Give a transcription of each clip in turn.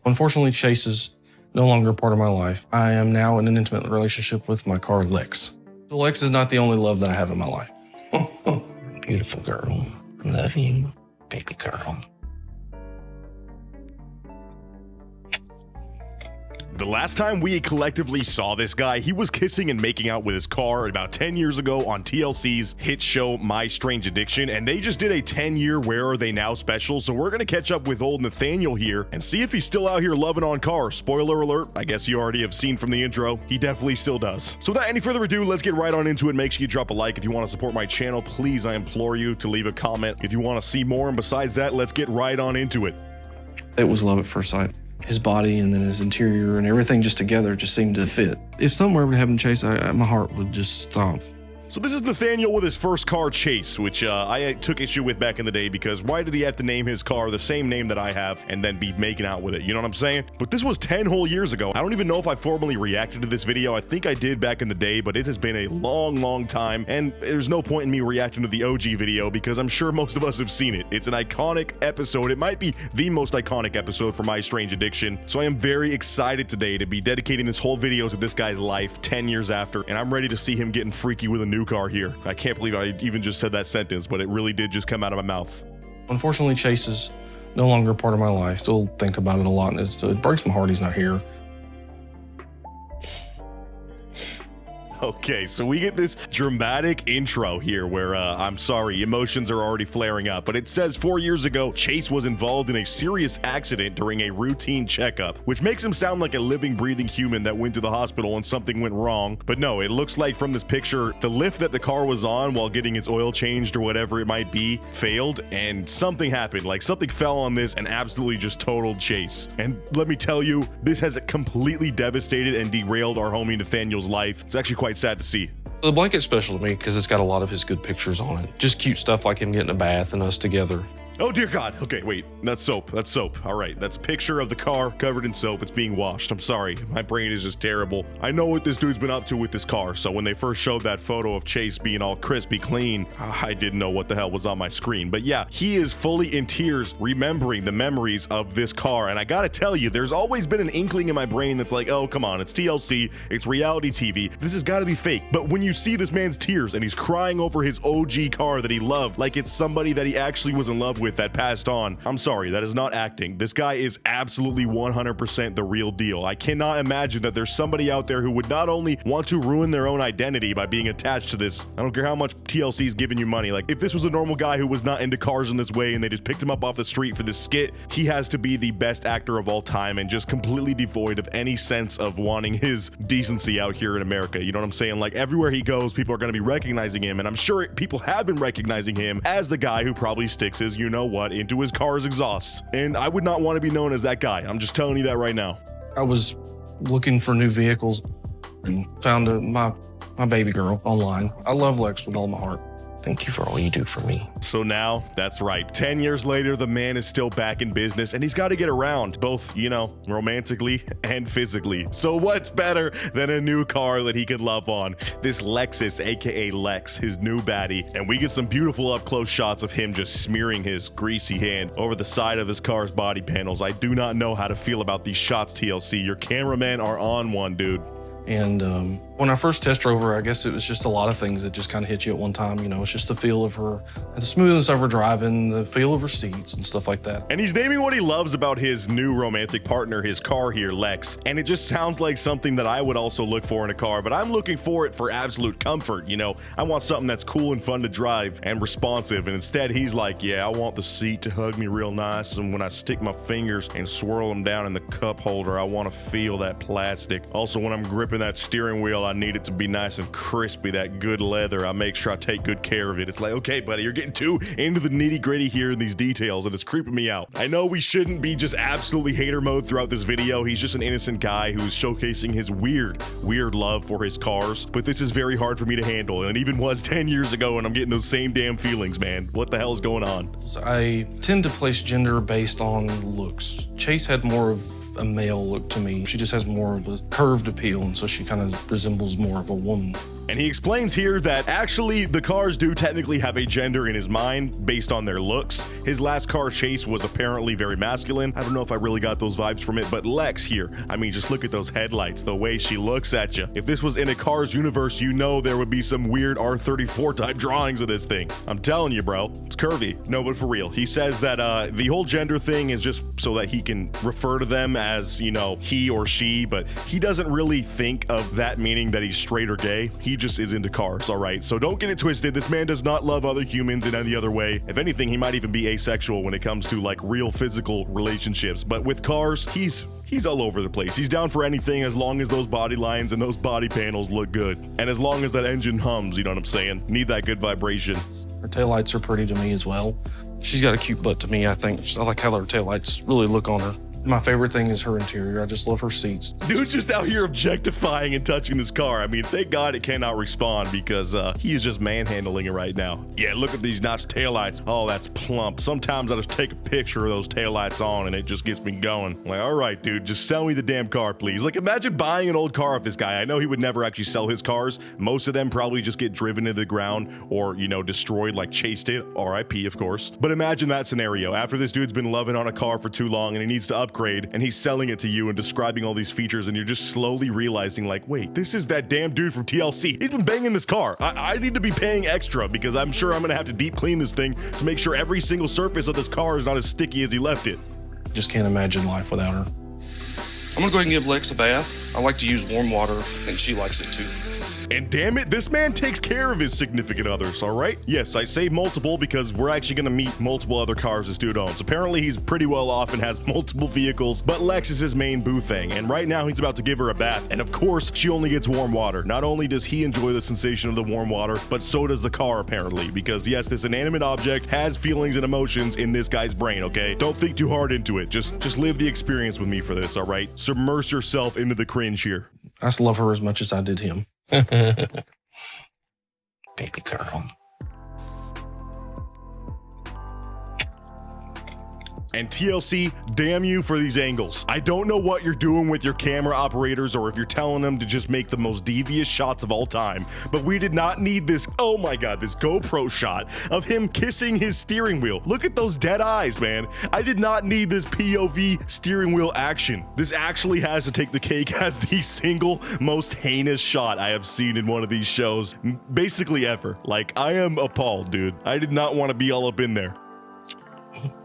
Unfortunately, Chase is no longer a part of my life. I am now in an intimate relationship with my car, Lex. So Lex is not the only love that I have in my life. Beautiful girl. I love you, baby girl. The last time we collectively saw this guy, he was kissing and making out with his car about 10 years ago on TLC's hit show My Strange Addiction, and they just did a 10-year Where Are They Now special, so we're gonna catch up with old Nathaniel here and see if he's still out here loving on cars. Spoiler alert, I guess you already have seen from the intro, he definitely still does. So without any further ado, let's get right on into it. Make sure you drop a like. If you want to support my channel, please, I implore you to leave a comment if you want to see more, and besides that, let's get right on into it. It was love at first sight. His body and then his interior and everything just together just seemed to fit. If something were ever to happen to Chase, my heart would just stop. So this is Nathaniel with his first car, Chase, which I took issue with back in the day because why did he have to name his car the same name that I have and then be making out with it? You know what I'm saying? But this was 10 whole years ago. I don't even know if I formally reacted to this video. I think I did back in the day, but it has been a long time, and there's no point in me reacting to the OG video because I'm sure most of us have seen it. It's an iconic episode. It might be the most iconic episode for My Strange Addiction. So I am very excited today to be dedicating this whole video to this guy's life 10 years after, and I'm ready to see him getting freaky with a new car here. I can't believe I even just said that sentence, but it really did just come out of my mouth. Unfortunately, Chase is no longer a part of my life. Still think about it a lot, and it breaks my heart he's not here. Okay, so we get this dramatic intro here where, I'm sorry, emotions are already flaring up, but it says 4 years ago, Chase was involved in a serious accident during a routine checkup, which makes him sound like a living, breathing human that went to the hospital and something went wrong. But no, it looks like from this picture, the lift that the car was on while getting its oil changed or whatever it might be failed, and something happened. Like something fell on this and absolutely just totaled Chase. And let me tell you, this has completely devastated and derailed our homie Nathaniel's life. It's actually quite sad to see. The blanket's special to me because it's got a lot of his good pictures on it. Just cute stuff like him getting a bath and us together. Oh dear God. Okay, wait, that's soap. That's soap. All right, that's a picture of the car covered in soap. It's being washed. I'm sorry, my brain is just terrible. I know what this dude's been up to with this car, so when they first showed that photo of Chase being all crispy clean, I didn't know what the hell was on my screen. But yeah, he is fully in tears remembering the memories of this car, and I gotta tell you, there's always been an inkling in my brain that's like, oh come on, it's TLC, it's reality TV, this has gotta be fake. But when you see this man's tears and he's crying over his OG car that he loved like it's somebody that he actually was in love with that passed on, I'm sorry, that is not acting. This guy is absolutely 100% the real deal. I cannot imagine that there's somebody out there who would not only want to ruin their own identity by being attached to this. I don't care how much TLC's giving you money. Like, if this was a normal guy who was not into cars in this way and they just picked him up off the street for this skit, he has to be the best actor of all time and just completely devoid of any sense of wanting his decency out here in America. You know what I'm saying? Like, everywhere he goes, people are going to be recognizing him, and I'm sure people have been recognizing him as the guy who probably sticks his you-know-what into his car's exhaust. And I would not want to be known as that guy. I'm just telling you that right now. I was looking for new vehicles and found my baby girl online. I love Lex with all my heart. Thank you for all you do for me. So now, that's right, 10 years later, the man is still back in business and he's got to get around, both, you know, romantically and physically. So what's better than a new car that he could love on? This Lexus, aka Lex, his new baddie. And we get some beautiful up-close shots of him just smearing his greasy hand over the side of his car's body panels. I do not know how to feel about these shots, TLC. Your cameramen are on one, dude. And when I first test drove her, I guess it was just a lot of things that just kind of hit you at one time. You know, it's just the feel of her, the smoothness of her driving, the feel of her seats and stuff like that. And he's naming what he loves about his new romantic partner, his car here, Lex. And it just sounds like something that I would also look for in a car, but I'm looking for it for absolute comfort. You know, I want something that's cool and fun to drive and responsive. And instead he's like, yeah, I want the seat to hug me real nice. And when I stick my fingers and swirl them down in the cup holder, I want to feel that plastic. Also, when I'm gripping that steering wheel, I need it to be nice and crispy, that good leather. I make sure I take good care of it. It's like, okay, buddy, you're getting too into the nitty gritty here in these details and it's creeping me out. I know we shouldn't be just absolutely hater mode throughout this video. He's just an innocent guy who's showcasing his weird love for his cars, but this is very hard for me to handle, and it even was 10 years ago and I'm getting those same damn feelings, man. What the hell is going on? I tend to place gender based on looks. Chase had more of a male look to me. She just has more of a curved appeal, and so she kind of resembles more of a woman. And he explains here that actually the cars do technically have a gender in his mind based on their looks. His last car chase was apparently very masculine. I don't know if I really got those vibes from it, but Lex here, I mean, just look at those headlights, the way she looks at you. If this was in a Cars universe, you know there would be some weird R34 type drawings of this thing. I'm telling you, bro, it's curvy. No, but for real, he says that the whole gender thing is just so that he can refer to them as, you know, he or she, but he doesn't really think of that meaning that he's straight or gay. He just is into cars, all right? So don't get it twisted. This man does not love other humans in any other way. If anything, he might even be asexual when it comes to like real physical relationships. But with cars, he's all over the place. He's down for anything as long as those body lines and those body panels look good. And as long as that engine hums, you know what I'm saying? Need that good vibration. Her taillights are pretty to me as well. She's got a cute butt to me, I think. I like how her taillights really look on her. My favorite thing is her interior. I just love her seats. Dude's just out here objectifying and touching this car. I mean, thank God it cannot respond because he is just manhandling it right now. Yeah, look at these nice taillights. Oh, that's plump. Sometimes I just take a picture of those taillights on and it just gets me going. I'm like, all right, dude, just sell me the damn car, please. Like, imagine buying an old car off this guy. I know he would never actually sell his cars. Most of them probably just get driven into the ground or, you know, destroyed, like Chase did. RIP, of course. But imagine that scenario. After this dude's been loving on a car for too long and he needs to upgrade, and he's selling it to you and describing all these features, and you're just slowly realizing like, wait, this is that damn dude from TLC. He's been banging this car. I need to be paying extra because I'm sure I'm gonna have to deep clean this thing to make sure every single surface of this car is not as sticky as he left it. Just can't imagine life without her. I'm gonna go ahead and give Lex a bath. I like to use warm water, and she likes it too. And damn it, this man takes care of his significant others, all right? Yes, I say multiple because we're actually gonna meet multiple other cars this dude owns. Apparently, he's pretty well off and has multiple vehicles, but Lex is his main boo thing. And right now, he's about to give her a bath. And of course, she only gets warm water. Not only does he enjoy the sensation of the warm water, but so does the car, apparently. Because yes, this inanimate object has feelings and emotions in this guy's brain, okay? Don't think too hard into it. Just live the experience with me for this, all right? Submerge yourself into the cringe here. I just love her as much as I did him. Baby girl. And TLC, damn you for these angles. I don't know what you're doing with your camera operators or if you're telling them to just make the most devious shots of all time, but we did not need this, oh my God, this GoPro shot of him kissing his steering wheel. Look at those dead eyes, man. I did not need this POV steering wheel action. This actually has to take the cake as the single most heinous shot I have seen in one of these shows, basically ever. Like, I am appalled, dude. I did not want to be all up in there.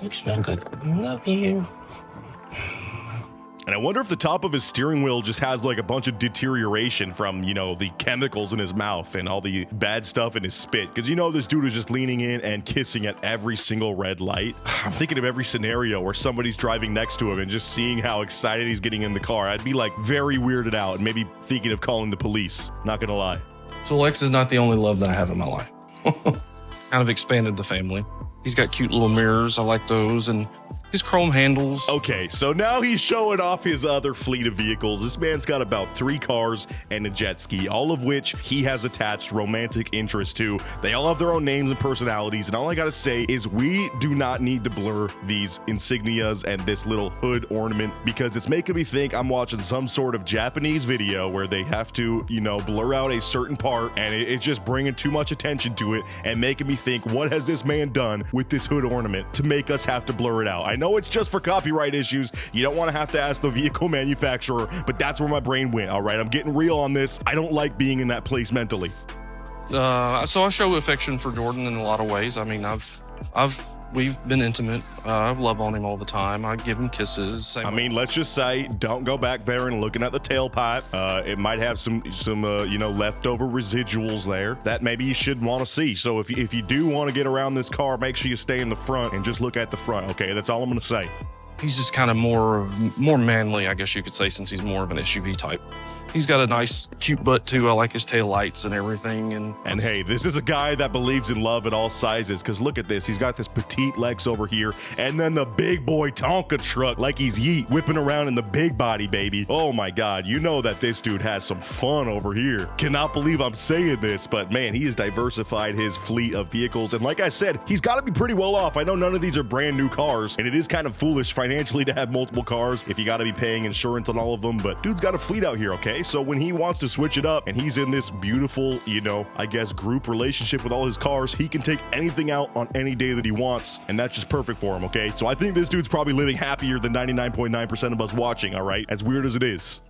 You smell good. Love you. And I wonder if the top of his steering wheel just has like a bunch of deterioration from, you know, the chemicals in his mouth and all the bad stuff in his spit. Because, you know, this dude was just leaning in and kissing at every single red light. I'm thinking of every scenario where somebody's driving next to him and just seeing how excited he's getting in the car. I'd be like very weirded out and maybe thinking of calling the police. Not gonna lie. So Lex is not the only love that I have in my life. Kind of expanded the family. He's got cute little mirrors. I like those. And his chrome handles. Okay, so now he's showing off his other fleet of vehicles. This man's got about 3 cars and a jet ski, all of which he has attached romantic interest to. They all have their own names and personalities, and all I gotta say is we do not need to blur these insignias and this little hood ornament because it's making me think I'm watching some sort of Japanese video where they have to, you know, blur out a certain part, and it's just bringing too much attention to it and making me think, what has this man done with this hood ornament to make us have to blur it out? I know it's just for copyright issues. You don't want to have to ask the vehicle manufacturer, but that's where my brain went, all right? I'm getting real on this. I don't like being in that place mentally. So I show affection for Jordan in a lot of ways. I mean, we've been intimate. I love on him all the time. I give him kisses. I mean, let's just say, don't go back there and looking at the tailpipe. It might have some you know, leftover residuals there that maybe you should want to see. So if you do want to get around this car, make sure you stay in the front and just look at the front. Okay, that's all I'm gonna say. He's just kind of more manly, I guess you could say, since he's more of an SUV type. He's got a nice, cute butt too. I like his tail lights and everything. And hey, this is a guy that believes in love at all sizes. Because look at this. He's got this petite Lex over here. And then the big boy Tonka truck like he's Yeet whipping around in the big body, baby. Oh my God. You know that this dude has some fun over here. Cannot believe I'm saying this. But man, he has diversified his fleet of vehicles. And like I said, he's got to be pretty well off. I know none of these are brand new cars. And it is kind of foolish financially to have multiple cars if you got to be paying insurance on all of them. But dude's got a fleet out here, okay? okay? So when he wants to switch it up and he's in this beautiful, you know, I guess group relationship with all his cars, he can take anything out on any day that he wants, and that's just perfect for him, okay? So I think this dude's probably living happier than 99.9% of us watching, all right? As weird as it is.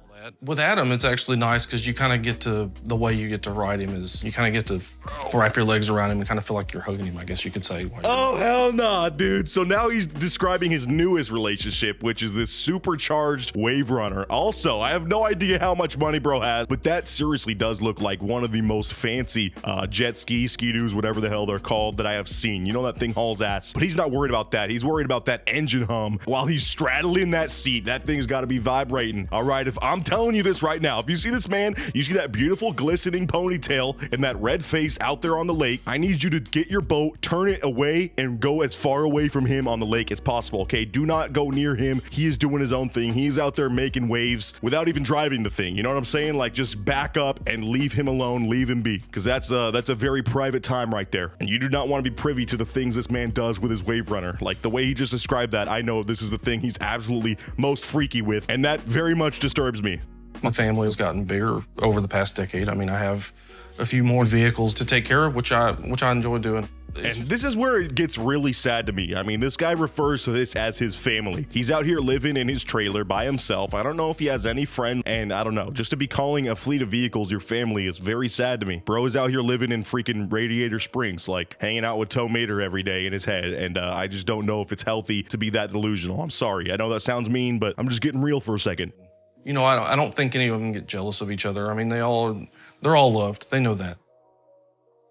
With Adam, it's actually nice because you kind of get to, the way you get to ride him is you kind of get to wrap your legs around him and kind of feel like you're hugging him, I guess you could say. Oh, hell nah, dude. So now he's describing his newest relationship, which is this supercharged wave runner. Also, I have no idea how much money bro has, but that seriously does look like one of the most fancy jet ski-doos, whatever the hell they're called, that I have seen. You know, that thing hauls ass, but he's not worried about that. He's worried about that engine hum while he's straddling that seat. That thing's got to be vibrating. All right, if I'm telling you this right now, if you see this man, you see that beautiful glistening ponytail and that red face out there on the lake, I need you to get your boat, turn it away, and go as far away from him on the lake as possible, okay? Do not go near him. He is doing his own thing. He's out there making waves without even driving the thing. You know what I'm saying? Like, just back up and leave him alone, leave him be, because that's a very private time right there. And you do not want to be privy to the things this man does with his wave runner. Like, the way he just described that, I know this is the thing he's absolutely most freaky with, and that very much disturbs me. My family has gotten bigger over the past decade. I mean, I have a few more vehicles to take care of, which I enjoy doing. And this is where it gets really sad to me. I mean, this guy refers to this as his family. He's out here living in his trailer by himself. I don't know if he has any friends, and I don't know. Just to be calling a fleet of vehicles your family is very sad to me. Bro is out here living in freaking Radiator Springs, like hanging out with Toe Mater every day in his head, and I just don't know if it's healthy to be that delusional. I'm sorry. I know that sounds mean, but I'm just getting real for a second. You know, I don't think any of them get jealous of each other. I mean, they're all loved. They know that.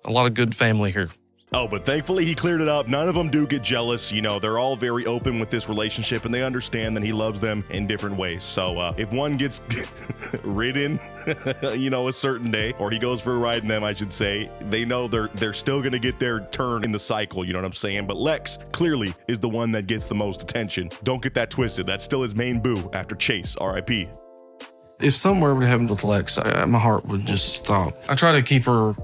A lot of good family here. Oh, but thankfully he cleared it up. None of them do get jealous. You know, they're all very open with this relationship, and they understand that he loves them in different ways. So if one gets ridden, you know, a certain day, or he goes for a ride in them, I should say, they know they're still going to get their turn in the cycle. You know what I'm saying? But Lex clearly is the one that gets the most attention. Don't get that twisted. That's still his main boo after Chase, RIP. If something were ever to happen with Lex, my heart would just stop. I try to keep her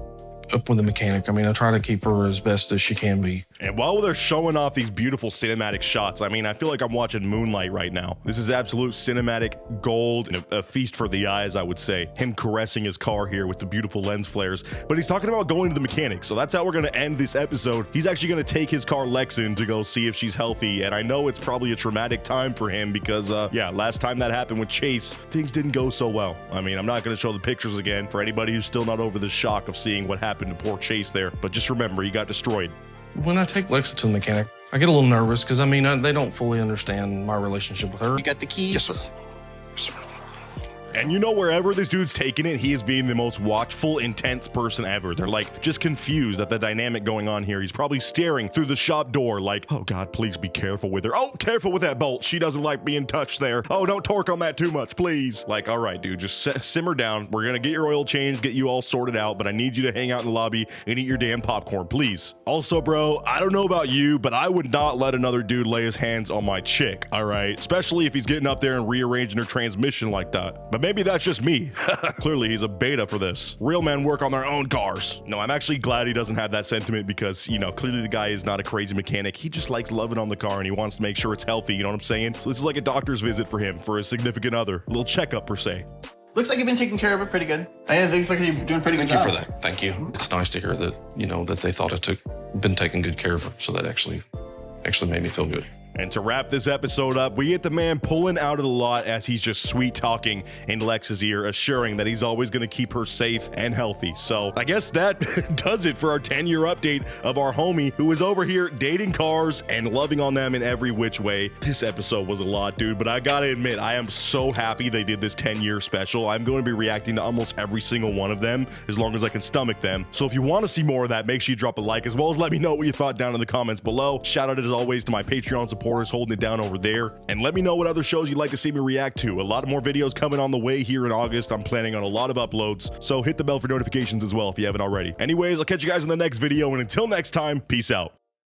up with the mechanic. I mean, I try to keep her as best as she can be. And while they're showing off these beautiful cinematic shots, I mean, I feel like I'm watching Moonlight right now. This is absolute cinematic gold and a feast for the eyes, I would say. Him caressing his car here with the beautiful lens flares. But he's talking about going to the mechanic, so that's how we're going to end this episode. He's actually going to take his car Lex in to go see if she's healthy, and I know it's probably a traumatic time for him because, yeah, last time that happened with Chase, things didn't go so well. I mean, I'm not going to show the pictures again for anybody who's still not over the shock of seeing what happened to poor Chase there, but just remember, he got destroyed. When I take Lex to the mechanic, I get a little nervous because, I mean, they don't fully understand my relationship with her. You got the keys? Yes, sir. Yes, sir. And you know, wherever this dude's taking it, he is being the most watchful, intense person ever. They're like just confused at the dynamic going on here. He's probably staring through the shop door like, oh God, please be careful with her. Oh, careful with that bolt. She doesn't like being touched there. Oh, don't torque on that too much, please. Like, all right, dude, just simmer down. We're gonna get your oil changed, get you all sorted out, but I need you to hang out in the lobby and eat your damn popcorn, please. Also, bro, I don't know about you, but I would not let another dude lay his hands on my chick, all right? Especially if he's getting up there and rearranging her transmission like that. But maybe that's just me. Clearly, he's a beta for this. Real men work on their own cars. No, I'm actually glad he doesn't have that sentiment because, you know, clearly the guy is not a crazy mechanic. He just likes loving on the car and he wants to make sure it's healthy, you know what I'm saying? So this is like a doctor's visit for him, for his significant other. A little checkup, per se. Looks like you've been taking care of it pretty good. I think like you're doing a pretty good job. Thank you for that. Thank you. It's nice to hear that, you know, that they thought been taking good care of her. So that actually made me feel good. And to wrap this episode up, we get the man pulling out of the lot as he's just sweet talking in Lex's ear, assuring that he's always going to keep her safe and healthy. So I guess that does it for our 10-year update of our homie who is over here dating cars and loving on them in every which way. This episode was a lot, dude, but I gotta admit, I am so happy they did this 10-year special. I'm going to be reacting to almost every single one of them as long as I can stomach them. So if you want to see more of that, make sure you drop a like, as well as let me know what you thought down in the comments below. Shout out as always to my Patreon supporters holding it down over there, and let me know what other shows you'd like to see me react to. A lot of more videos coming on the way here in August. I'm planning on a lot of uploads, so hit the bell for notifications as well if you haven't already. Anyways, I'll catch you guys in the next video, and until next time, peace out.